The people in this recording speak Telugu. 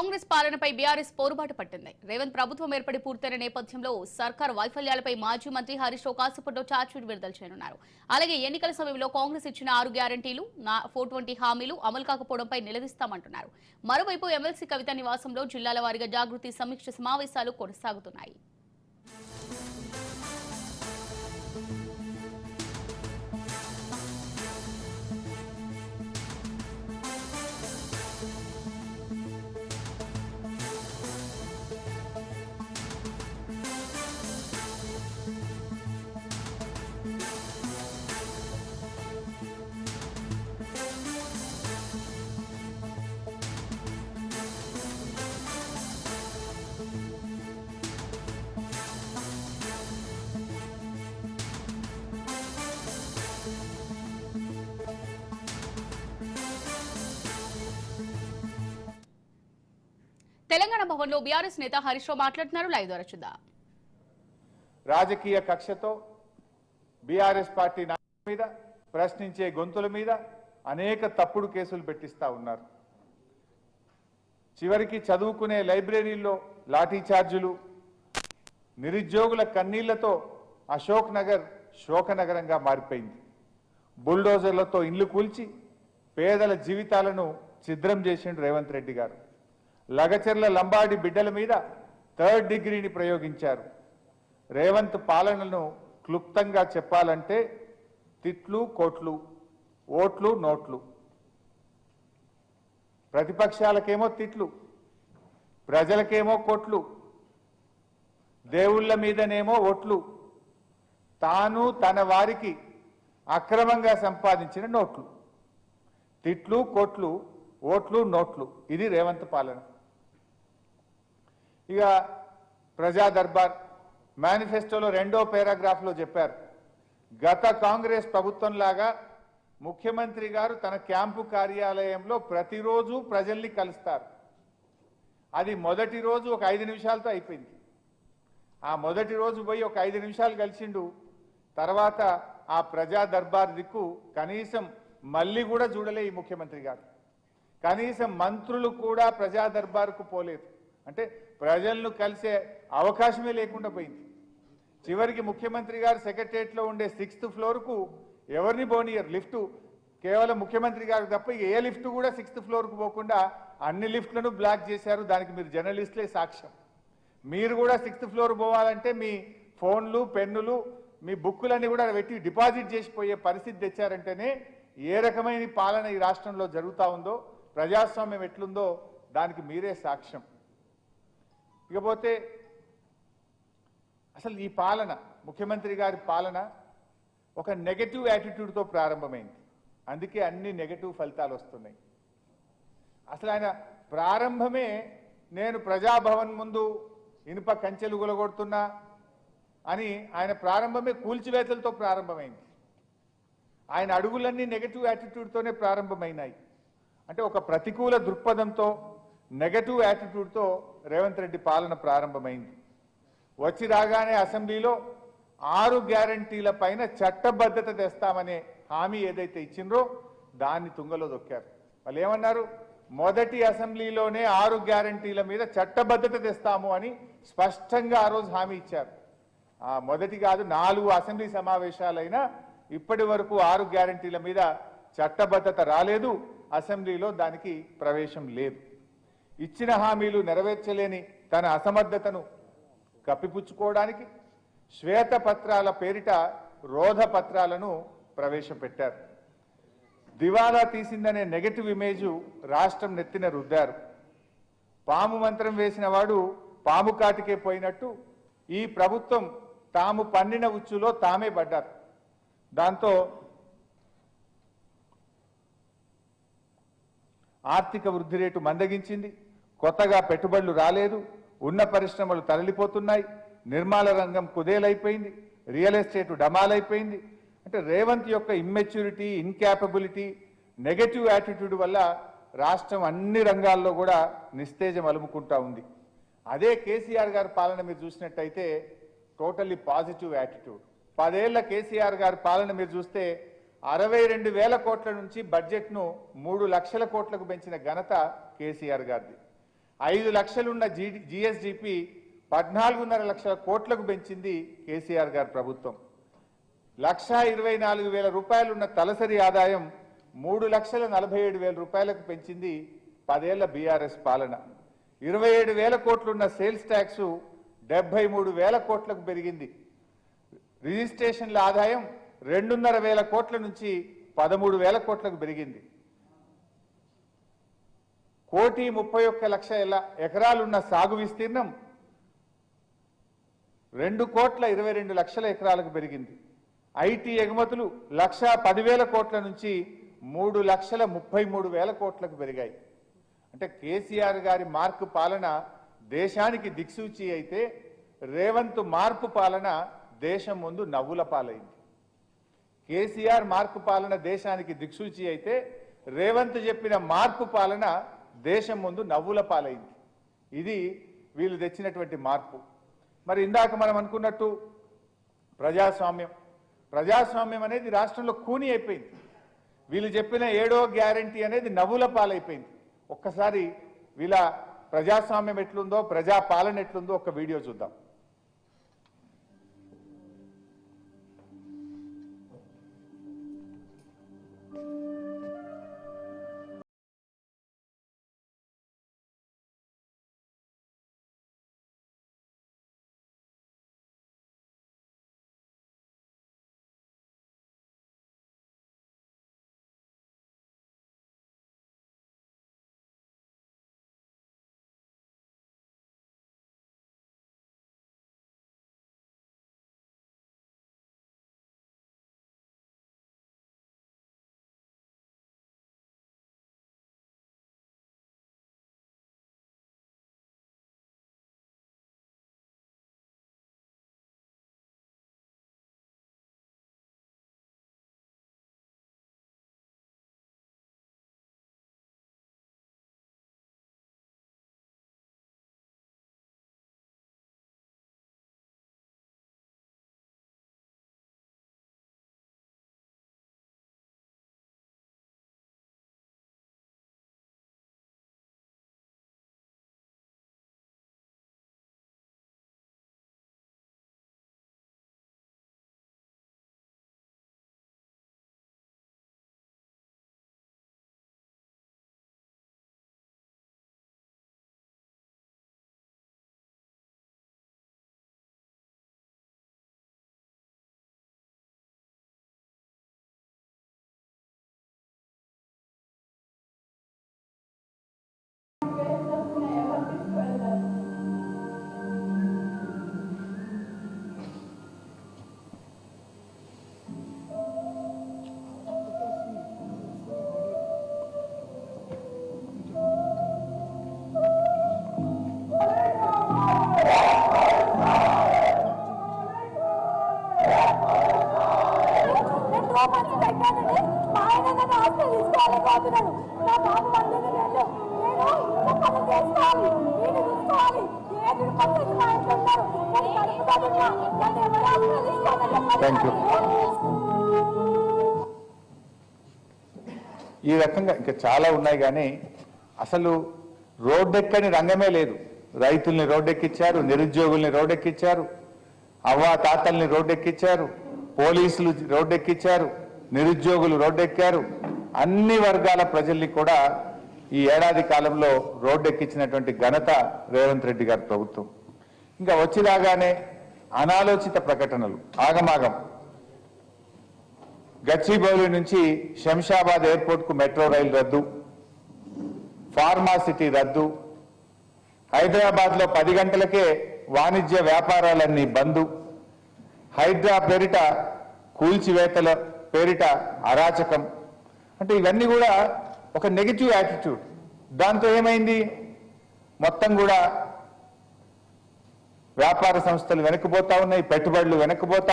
కాంగ్రెస్ పాలనపై బీఆర్ఎస్ పోరుబాటు పట్టింది. రేవంత్ ప్రభుత్వం ఏర్పడి పూర్తయిన నేపథ్యంలో సర్కార్ వైఫల్యాలపై మాజీ మంత్రి హరీష్ రావు కాసేపట్లో చార్జ్షీట్ విడుదల చేయనున్నారు. అలాగే ఎన్నికల సమయంలో కాంగ్రెస్ ఇచ్చిన 6 గ్యారంటీలు 420 హామీలు అమలు కాకపోవడంపై నిలదీస్తామంటున్నారు. మరోవైపు ఎమ్మెల్సీ కవిత నివాసంలో జిల్లాల వారీగా జాగృతి సమీక్ష సమావేశాలు కొనసాగుతున్నాయి. తెలంగాణ భవన్లో బీఆర్ఎస్ నేత హరీష్ రావు మాట్లాడుతున్నారు. లైవ్ ద్వారా చూద్దాం. రాజకీయ కక్షతో బీఆర్ఎస్ పార్టీ మీద ప్రశ్నించే గొంతుల మీద అనేక తప్పుడు కేసులు పెట్టిస్తా ఉన్నారు. చివరికి చదువుకునే లైబ్రరీల్లో లాఠీ చార్జీలు, నిరుద్యోగుల కన్నీళ్లతో అశోక్ నగర్ శోకనగరంగా మారిపోయింది. బుల్డోజర్లతో ఇండ్లు కూల్చి పేదల జీవితాలను ఛిద్రం చేసిండు రేవంత్ రెడ్డి గారు. లగచర్ల లంబాడి బిడ్డల మీద 3rd డిగ్రీని ప్రయోగించారు. రేవంత్ పాలనను క్లుప్తంగా చెప్పాలంటే తిట్లు కోట్లు, ఓట్లు నోట్లు. ప్రతిపక్షాలకేమో తిట్లు, ప్రజలకేమో కోట్లు, దేవుళ్ళ మీదనేమో ఓట్లు, తాను తన వారికి అక్రమంగా సంపాదించిన నోట్లు. తిట్లు కోట్లు, ఓట్లు నోట్లు, ఇది రేవంత్ పాలన. ఇక ప్రజా దర్బార్ మేనిఫెస్టోలో 2వ పారాగ్రాఫ్లో చెప్పారు, గత కాంగ్రెస్ ప్రభుత్వంలాగా ముఖ్యమంత్రి గారు తన క్యాంపు కార్యాలయంలో ప్రతిరోజు ప్రజల్ని కలుస్తారు. అది మొదటి రోజు ఒక 5 నిమిషాలతో అయిపోయింది. ఆ మొదటి రోజు పోయి ఒక 5 నిమిషాలు కలిసిండు. తర్వాత ఆ ప్రజా దర్బార్ దిక్కు కనీసం మళ్ళీ కూడా చూడలే ఈ ముఖ్యమంత్రి గారు. కనీసం మంత్రులు కూడా ప్రజా దర్బార్కు పోలేదు. అంటే ప్రజలను కలిసే అవకాశమే లేకుండా పోయింది. చివరికి ముఖ్యమంత్రి గారు సెక్రటరియట్లో ఉండే 6th ఫ్లోర్కు ఎవరిని పోనీయరు. లిఫ్ట్ కేవలం ముఖ్యమంత్రి గారు తప్ప ఏ లిఫ్ట్ కూడా 6th ఫ్లోర్కు పోకుండా అన్ని లిఫ్ట్లను బ్లాక్ చేశారు. దానికి మీరు జర్నలిస్టులే సాక్ష్యం. మీరు కూడా 6th ఫ్లోర్ పోవాలంటే మీ ఫోన్లు, పెన్నులు, మీ బుక్కులన్నీ కూడా పెట్టి డిపాజిట్ చేసిపోయే పరిస్థితి తెచ్చారంటేనే ఏ రకమైన పాలన ఈ రాష్ట్రంలో జరుగుతూ ఉందో, ప్రజాస్వామ్యం ఎట్లుందో దానికి మీరే సాక్ష్యం. ఇకపోతే అసలు ఈ పాలన, ముఖ్యమంత్రి గారి పాలన ఒక నెగటివ్ యాటిట్యూడ్తో ప్రారంభమైంది. అందుకే అన్ని నెగటివ్ ఫలితాలు వస్తున్నాయి. అసలు ఆయన ప్రారంభమే నేను ప్రజాభవన్ ముందు ఇనుప కంచెలు గులగొడుతున్నా అని ఆయన ప్రారంభమే కూల్చివేతలతో ప్రారంభమైంది. ఆయన అడుగులన్నీ నెగటివ్ యాటిట్యూడ్తోనే ప్రారంభమైనాయి. అంటే ఒక ప్రతికూల దృక్పథంతో, నెగటివ్ యాటిట్యూడ్తో రేవంత్ రెడ్డి పాలన ప్రారంభమైంది. వచ్చి రాగానే అసెంబ్లీలో 6 గ్యారంటీల పైన చట్టబద్ధత తెస్తామనే హామీ ఏదైతే ఇచ్చిండ్రో దాన్ని తుంగలో దొక్కారు. వాళ్ళు ఏమన్నారు, మొదటి అసెంబ్లీలోనే 6 గ్యారంటీల మీద చట్టబద్ధత తెస్తాము అని స్పష్టంగా ఆ రోజు హామీ ఇచ్చారు. మొదటి కాదు 4 అసెంబ్లీ సమావేశాలైనా ఇప్పటి వరకు 6 గ్యారంటీల మీద చట్టబద్ధత రాలేదు. అసెంబ్లీలో దానికి ప్రవేశం లేదు. ఇచ్చిన హామీలు నెరవేర్చలేని తన అసమర్థతను కప్పిపుచ్చుకోవడానికి శ్వేతపత్రాల పేరిట రోధ పత్రాలను ప్రవేశపెట్టారు. దివాలా తీసిందనే నెగటివ్ ఇమేజు రాష్ట్రం నెత్తిన రుద్దారు. పాము మంత్రం వేసిన వాడు పాము కాటికే పోయినట్టు ఈ ప్రభుత్వం తాము పన్నిన ఉచ్చులో తామే పడ్డారు. దాంతో ఆర్థిక వృద్ధి రేటు మందగించింది. కొత్తగా పెట్టుబడులు రాలేదు. ఉన్న పరిశ్రమలు తరలిపోతున్నాయి. నిర్మాణ రంగం కుదేలైపోయింది. Real estate డమాలైపోయింది. అంటే రేవంత్ యొక్క ఇమ్మెచ్యూరిటీ, ఇన్క్యాపబిలిటీ, నెగటివ్ యాటిట్యూడ్ వల్ల రాష్ట్రం అన్ని రంగాల్లో కూడా నిస్తేజం అలుముకుంటా ఉంది. అదే కేసీఆర్ గారి పాలన మీరు చూసినట్టయితే టోటల్లీ పాజిటివ్ యాటిట్యూడ్. 10 ఏళ్ల కేసీఆర్ గారి పాలన మీరు చూస్తే 62,000 కోట్ల నుంచి బడ్జెట్ను 3 లక్షల కోట్లకు పెంచిన ఘనత కేసీఆర్ గారిది. 5 లక్షలున్న జిఎస్డిపి 14.5 లక్షల కోట్లకు పెంచింది కేసీఆర్ గారి ప్రభుత్వం. 1,24,000 రూపాయలున్న తలసరి ఆదాయం 3,47,000 రూపాయలకు పెంచింది 10 ఏళ్ల బీఆర్ఎస్ పాలన. 27,000 కోట్లున్న సేల్స్ ట్యాక్స్ 73,000 కోట్లకు పెరిగింది. రిజిస్ట్రేషన్ల ఆదాయం 2,500 కోట్ల నుంచి 13,000 కోట్లకు పెరిగింది. 1,31,00,000 ఎకరాలున్న సాగు విస్తీర్ణం 2,22,00,000 ఎకరాలకు పెరిగింది. ఐటీ ఎగుమతులు 1,10,000 కోట్ల నుంచి 3,33,000 కోట్లకు పెరిగాయి. అంటే కేసీఆర్ గారి మార్పు పాలన దేశానికి దిక్సూచి అయితే రేవంత్ మార్పు పాలన దేశం ముందు నవ్వుల పాలైంది. కేసీఆర్ మార్పు పాలన దేశానికి దిక్సూచి అయితే రేవంత్ చెప్పిన మార్పు పాలన దేశం ముందు నవ్వుల పాలైంది. ఇది వీళ్ళు తెచ్చినటువంటి మార్పు. మరి ఇందాక మనం అనుకున్నట్టు ప్రజాస్వామ్యం అనేది రాష్ట్రంలో కూని అయిపోయింది. వీళ్ళు చెప్పిన 7వ గ్యారంటీ అనేది నవ్వుల పాలైపోయింది. ఒక్కసారి వీళ్ళ ప్రజాస్వామ్యం ఎట్లుందో, ప్రజాపాలన ఎట్లుందో ఒక వీడియో చూద్దాం. Thank you. ఈ రకంగా ఇంకా చాలా ఉన్నాయి, కానీ అసలు రోడ్డెక్కని రంగమే లేదు. రైతుల్ని రోడ్డెక్కించారు, నిరుద్యోగుల్ని రోడ్డెక్కించారు, అవ్వా తాతల్ని రోడ్డెక్కించారు, పోలీసులు రోడ్డెక్కించారు, నిరుద్యోగులు రోడ్డెక్కారు. అన్ని వర్గాల ప్రజల్ని కూడా ఈ ఏడాది కాలంలో రోడ్డెక్కించినటువంటి ఘనత రేవంత్ రెడ్డి గారి ప్రభుత్వం. ఇంకా వచ్చిరాగానే అనాలోచిత ప్రకటనలు, ఆగమాగం. గచ్చిబౌలి నుంచి శంషాబాద్ ఎయిర్పోర్ట్ కు మెట్రో రైలు రద్దు, ఫార్మా సిటీ రద్దు, హైదరాబాద్ లో 10 గంటలకే వాణిజ్య వ్యాపారాలన్నీ బంద్, హైడ్రా పేరిట కూల్చివేతల పేరిట అరాచకం. అంటే ఇవన్నీ కూడా ఒక నెగిటివ్ యాటిట్యూడ్. దాంతో ఏమైంది, మొత్తం కూడా వ్యాపార సంస్థలు వెనక్కిపోతా ఉన్నాయి, పెట్టుబడులు వెనక్కిపోతా